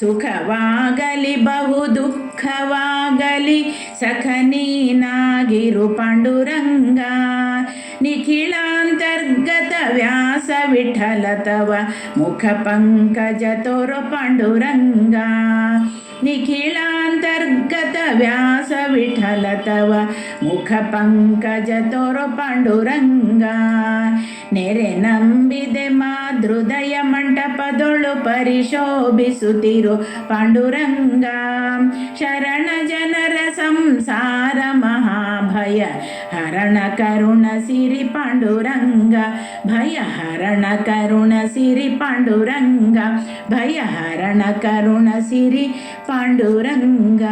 ಸುಖವಾಗಲಿ ಬಹು ದುಃಖವಾಗಲಿ ಸಖ ನೀನಾಗಿರು ಪಾಂಡುರಂಗ. ನಿಖಿಲಾಂತರ್ಗತ ವ್ಯಾಸ ವಿಠಲ ತವ ಮುಖ ಪಂಕಜ ತೋರೋ ಪಾಂಡುರಂಗ. ನಿಖಿಲಾಂತರ್ಗತ ವ್ಯಾಸ ವಿಠಲ ತವ ಮುಖ ಪಂಕಜ ತೋರೋ ಪಾಂಡುರಂಗ. ನೆರೆ ನಂಬಿದೆ ಮಾದೃದಯ ಮಂಟಪದೊಳು ಪರಿಶೋಭಿಸುತ್ತಿರೋ ಪಾಂಡುರಂಗ. ಶರಣ ಜನರ ಸಂಸಾರ ಮಹಾಭಯ ಹರಣ ಕರುಣ ಸಿರಿ ಪಾಂಡುರಂಗ. ಭಯ ಹರಣ ಕರುಣ ಸಿರಿ ಪಾಂಡುರಂಗ. ಭಯ ಹರಣ ಕರುಣ ಸಿರಿ ಪಾಂಡುರಂಗ.